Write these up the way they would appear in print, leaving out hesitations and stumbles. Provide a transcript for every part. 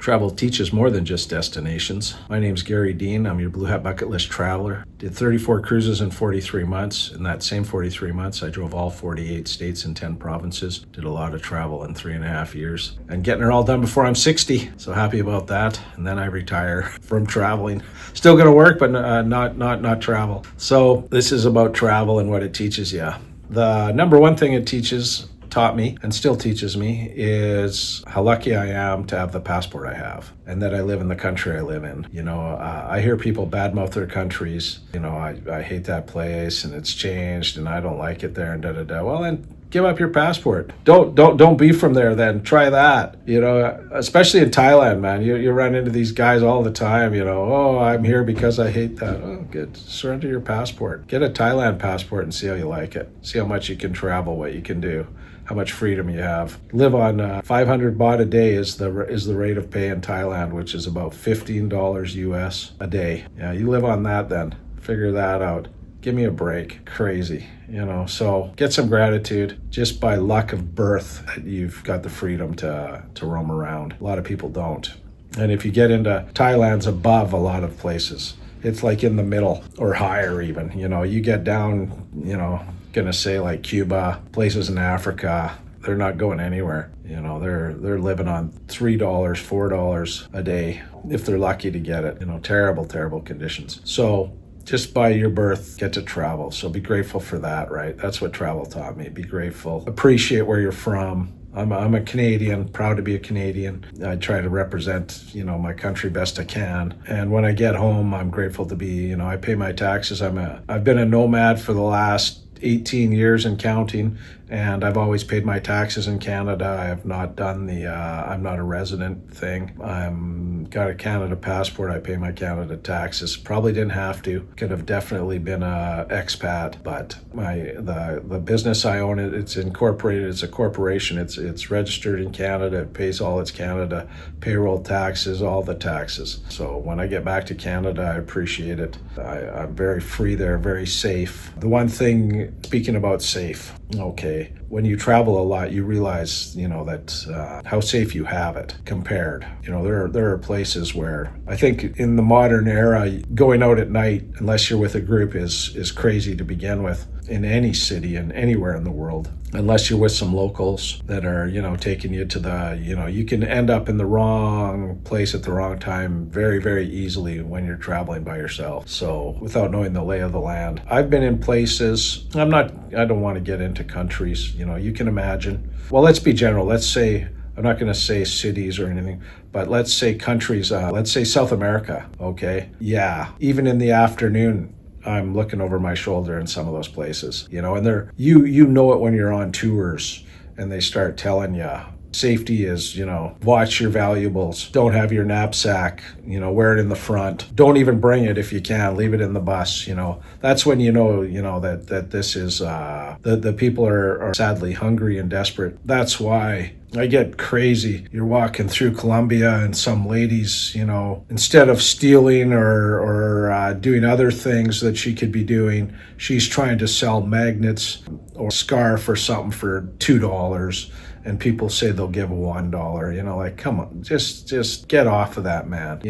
Travel teaches more than just destinations. My name's Gary Dean. I'm your Blue Hat Bucket List traveler. Did 34 cruises in 43 months. In that same 43 months, I drove all 48 states and 10 provinces. Did a lot of travel in 3.5 years. And getting it all done before I'm 60. So happy about that. And then I retire from traveling. Still gonna work, but not travel. So this is about travel and what it teaches you. The number one thing it taught me and still teaches me is how lucky I am to have the passport I have and that I live in the country I live in. I hear people badmouth their countries. I hate that place and it's changed and I don't like it there and da-da-da. Well, then give up your passport. Don't be from there then. Try that. Especially in Thailand, man. You run into these guys all the time, oh, I'm here because I hate that. Oh, good. Surrender your passport. Get a Thailand passport and see how you like it. See how much you can travel, what you can do, how much freedom you have. Live on 500 baht a day is the rate of pay in Thailand, which is about $15 US a day. Yeah, you live on that then. Figure that out. Give me a break. Crazy, so get some gratitude just by luck of birth that you've got the freedom to roam around. A lot of people don't. And if you get into Thailand's above a lot of places, it's like in the middle or higher even. You get down, gonna say like Cuba, places in Africa, they're not going anywhere. They're living on $3, $4 a day if they're lucky to get it. Terrible conditions. So just by your birth, get to travel. So be grateful for that, right? That's what travel taught me. Be grateful. Appreciate where you're from. I'm a Canadian, proud to be a Canadian. I try to represent, my country best I can. And when I get home, I'm grateful to be, I pay my taxes. I've been a nomad for the last 18 years and counting, and I've always paid my taxes in Canada. I have not done the I'm not a resident thing. I'm got a Canada passport. I pay my Canada taxes. Probably didn't have to. Could have definitely been a expat, but the business I own, it's incorporated. It's a corporation. It's registered in Canada. It pays all its Canada payroll taxes, all the taxes. So when I get back to Canada, I appreciate it. I'm very free there, very safe. The one thing, speaking about safe, okay, when you travel a lot, you realize, that how safe you have it compared. There are places where I think in the modern era, going out at night, unless you're with a group, is crazy to begin with in any city and anywhere in the world. Unless you're with some locals that are, taking you to you can end up in the wrong place at the wrong time very, very easily when you're traveling by yourself. So without knowing the lay of the land, I've been in places, I don't want to get into countries, you can imagine. Well, let's be general. Let's say, I'm not going to say cities or anything, but let's say countries, let's say South America. Okay. Yeah. Even in the afternoon, I'm looking over my shoulder in some of those places, and they're, you know it when you're on tours and they start telling you safety is, watch your valuables, don't have your knapsack, wear it in the front, don't even bring it if you can, leave it in the bus, that's when that this is, the people are sadly hungry and desperate. That's why I get crazy. You're walking through Colombia and some ladies, instead of stealing or doing other things that she could be doing, she's trying to sell magnets or scarf or something for $2. And people say they'll give $1, like, come on, just get off of that, man.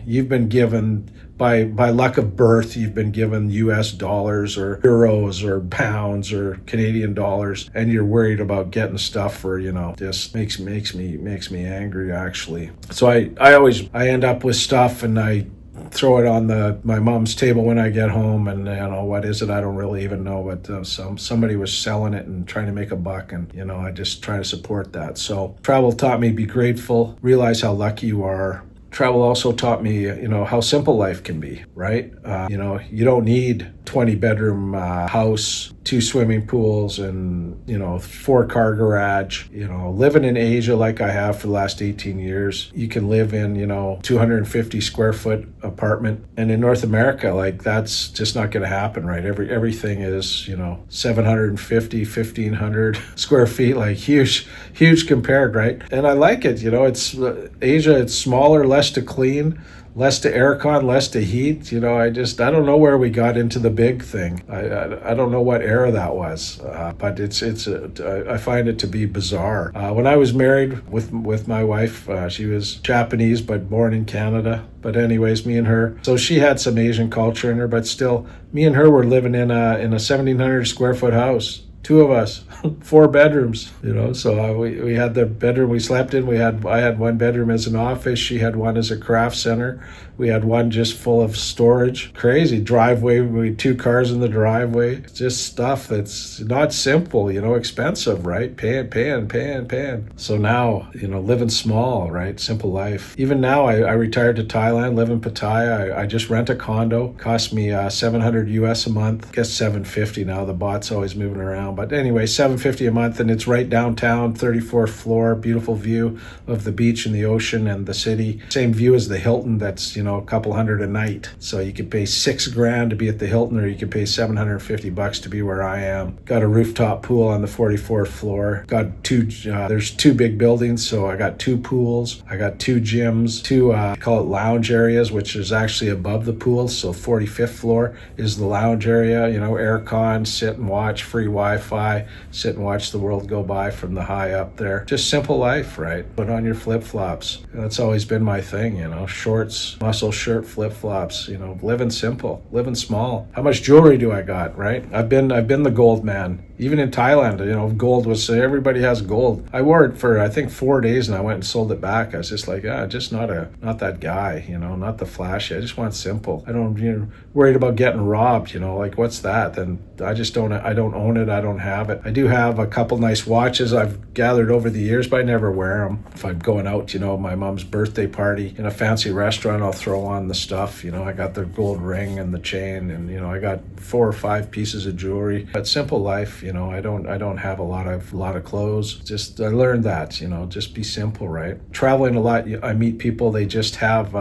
You've been given, by luck of birth, you've been given US dollars or euros or pounds or Canadian dollars, and you're worried about getting stuff for, just makes me angry, actually. So I end up with stuff and I throw it on my mom's table when I get home, and what is it? I don't really even know, but somebody was selling it and trying to make a buck, and I just try to support that. So travel taught me be grateful, realize how lucky you are. Travel also taught me, how simple life can be, right? You don't need 20-bedroom house, 2 swimming pools, and 4-car garage. Living in Asia like I have for the last 18 years, you can live in 250 square foot apartment, and in North America, like, that's just not going to happen, right? Everything is 750, 1,500 square feet, like huge compared, right? And I like it. It's Asia. It's smaller, less less to clean, less to aircon, less to heat. I don't know where we got into the big thing. I don't know what era that was, but I find it to be bizarre. When I was married with my wife, she was Japanese but born in Canada. But anyways, me and her, so she had some Asian culture in her, but still, me and her were living in a 1,700 square foot house. Two of us, 4 bedrooms, so we had the bedroom we slept in. I had one bedroom as an office. She had one as a craft center. We had one just full of storage. Crazy driveway. We had 2 cars in the driveway. It's just stuff that's not simple, expensive, right? Paying. So now, living small, right? Simple life. Even now, I retired to Thailand, live in Pattaya. I just rent a condo. Cost me $700 US a month. I guess $750 now. The bot's always moving around. But anyway, $750 a month, and it's right downtown, 34th floor, beautiful view of the beach and the ocean and the city. Same view as the Hilton. That's a couple hundred a night. So you could pay $6,000 to be at the Hilton, or you could pay $750 to be where I am. Got a rooftop pool on the 44th floor. Got there's 2 big buildings, so I got 2 pools. I got 2 gyms, 2 call it lounge areas, which is actually above the pool. So 45th floor is the lounge area. Aircon, sit and watch, free Wi-Fi, sit and watch the world go by from the high up there. Just simple life, right? Put on your flip-flops. That's always been my thing, shorts, muscle shirt, flip-flops, living simple, living small. How much jewelry do I got, right? I've been the gold man. Even in Thailand, gold was, everybody has gold. I wore it for, I think, 4 days, and I went and sold it back. I was just like, just not that guy, not the flashy. I just want simple. I don't, worried about getting robbed, like, what's that? Then I don't own it. I don't have it. I do have a couple nice watches I've gathered over the years, but I never wear them. If I'm going out, my mom's birthday party in a fancy restaurant, I'll throw on the stuff. I got the gold ring and the chain, and I got 4 or 5 pieces of jewelry. But simple life, I don't have a lot of clothes. Just I learned that, just be simple, right? Traveling a lot, I meet people. They just have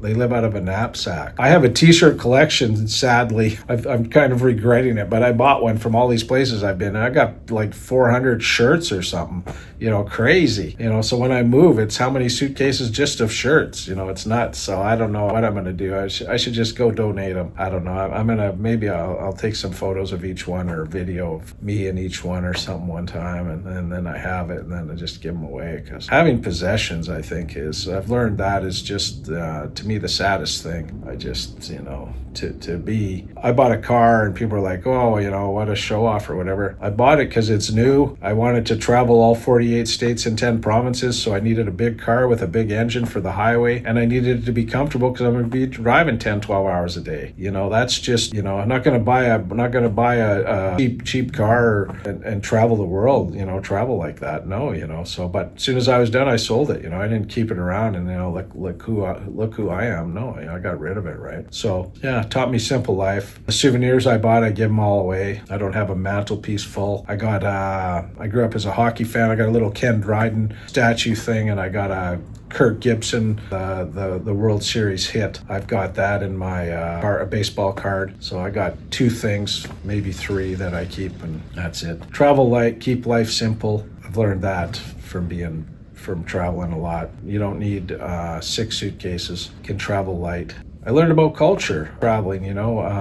they live out of a knapsack. I have a T-shirt collection. Sadly, I'm kind of regretting it, but I bought one from all these places I've been. I got like 400 shirts or something. Crazy. So when I move, it's how many suitcases just of shirts. It's nuts. So I don't know what I'm gonna do. I should just go donate them. I don't know. Maybe I'll take some photos of each one, or a video of me in each one or something one time, and then I have it, and then I just give them away. Because having possessions, I think, I've learned that is just to me the saddest thing. I just I bought a car, and people are like, oh, what a show off or whatever. I bought it because it's new. I wanted to travel all 48 states and 10 provinces, so I needed a big car with a big engine for the highway, and I needed it to be comfortable because I'm going to be driving 10, 12 hours a day. That's just, I'm not going to buy a cheap car and travel the world, travel like that. No, so, but as soon as I was done, I sold it. I didn't keep it around and, look who I am. No, I got rid of it, right? So, yeah, taught me simple life. The souvenirs I bought, I give them all away. I don't have a mantelpiece full. I grew up as a hockey fan. I got a little Ken Dryden statue thing, and I got a Kirk Gibson, the World Series hit. I've got that in my a baseball card. So I got 2 things, maybe 3 that I keep, and that's it. Travel light, keep life simple. I've learned that from traveling a lot. You don't need 6 suitcases. You can travel light. I learned about culture traveling,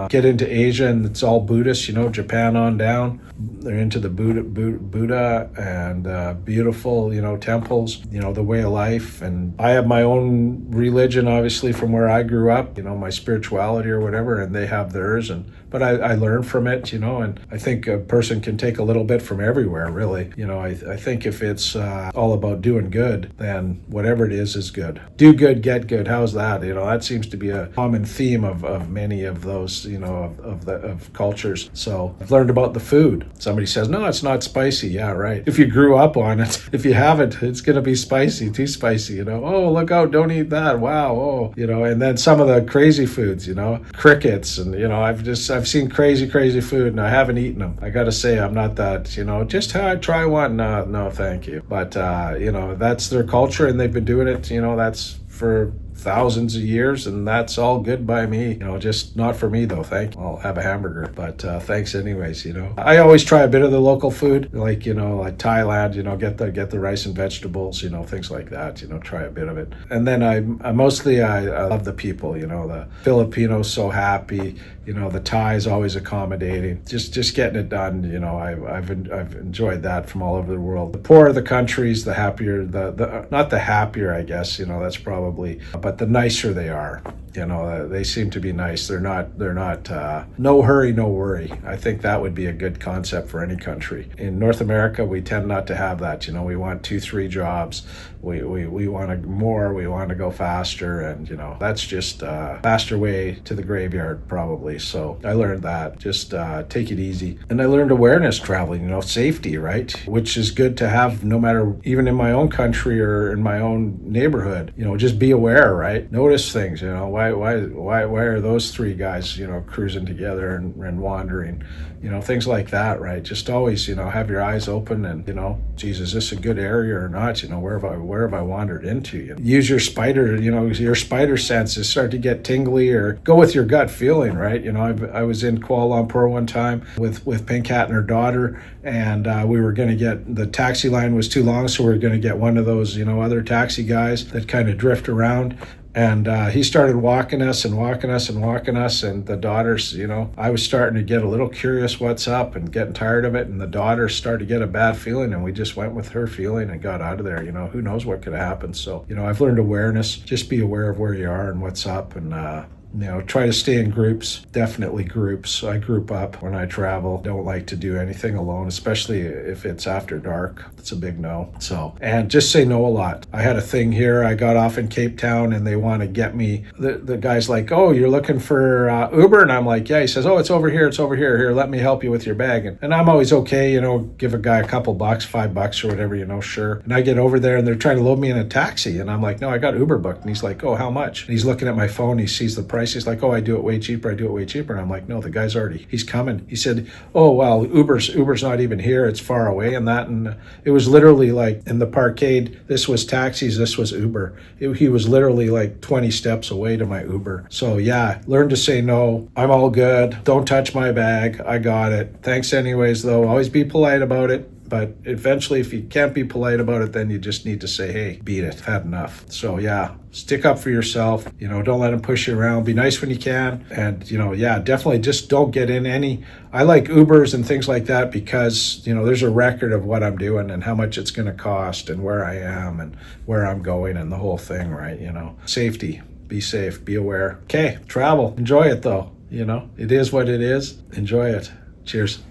get into Asia, and it's all Buddhist, Japan on down. They're into the Buddha and beautiful, temples, the way of life. And I have my own religion, obviously, from where I grew up, my spirituality or whatever, and they have theirs. But I learn from it, and I think a person can take a little bit from everywhere, really. I think if it's all about doing good, then whatever it is good. Do good, get good. How's that? That seems to be a common theme of many of those, of cultures. So I've learned about the food. Somebody says, no, it's not spicy. Yeah, right. If you grew up on it, if you haven't, it's going to be spicy, too spicy, Oh, look out, don't eat that. Wow. Oh, and then some of the crazy foods, crickets. And, I've seen crazy food, and I haven't eaten them. I got to say, I'm not that, just try one. No, thank you. But, that's their culture, and they've been doing it, that's for thousands of years, and that's all good by me. Just not for me though. I'll have a hamburger, but thanks anyways. I always try a bit of the local food, like like Thailand. Get the rice and vegetables. Things like that. Try a bit of it, and then I love the people. The Filipinos so happy. The Thais always accommodating. Just getting it done. I've enjoyed that from all over the world. The poorer the countries, the happier. The not the happier, I guess. That's probably, but the nicer they are. They seem to be nice. They're not no hurry, no worry. I think that would be a good concept for any country. In North America, we tend not to have that. We want 2-3 jobs. We want more. We want to go faster, and that's just a faster way to the graveyard probably. So I learned that. Just take it easy, and I learned awareness traveling. Safety, right? Which is good to have, no matter, even in my own country or in my own neighborhood. Just be aware, right? Notice things. Why are those 3 guys cruising together and wandering? Things like that, right? Just always have your eyes open and geez, is this a good area or not? Where have I wandered into? Use your spider your spider senses, start to get tingly, or go with your gut feeling, right? I was in Kuala Lumpur one time with Pink Hat and her daughter, and we were going to get, the taxi line was too long, so we were going to get one of those other taxi guys that kind of drift around. And he started walking us, and the daughters, I was starting to get a little curious what's up and getting tired of it, and the daughters started to get a bad feeling, and we just went with her feeling and got out of there. Who knows what could happen. So, I've learned awareness. Just be aware of where you are and what's up, and try to stay in groups, definitely groups. I group up when I travel. Don't like to do anything alone, especially if it's after dark. It's a big no. So, and just say no a lot. I had a thing here. I got off in Cape Town and they want to get me. The guy's like, oh, you're looking for Uber? And I'm like, yeah. He says, oh, it's over here. Here, let me help you with your bag. And I'm always okay, give a guy a couple bucks, $5 or whatever, sure. And I get over there and they're trying to load me in a taxi. And I'm like, no, I got Uber booked. And he's like, oh, how much? And he's looking at my phone. He sees the price. He's like, oh, I do it way cheaper. And I'm like, no, the guy's he's coming. He said, oh, well, Uber's not even here. It's far away and that. And it was literally like in the parkade, this was taxis, this was Uber. He was literally like 20 steps away to my Uber. So yeah, learn to say no. I'm all good. Don't touch my bag. I got it. Thanks anyways, though. Always be polite about it. But eventually, if you can't be polite about it, then you just need to say, hey, beat it. Had enough. So yeah, stick up for yourself. Don't let them push you around. Be nice when you can. And, definitely just don't get in any. I like Ubers and things like that because, there's a record of what I'm doing and how much it's going to cost and where I am and where I'm going and the whole thing, right? Safety. Be safe. Be aware. Okay, travel. Enjoy it, though. It is what it is. Enjoy it. Cheers.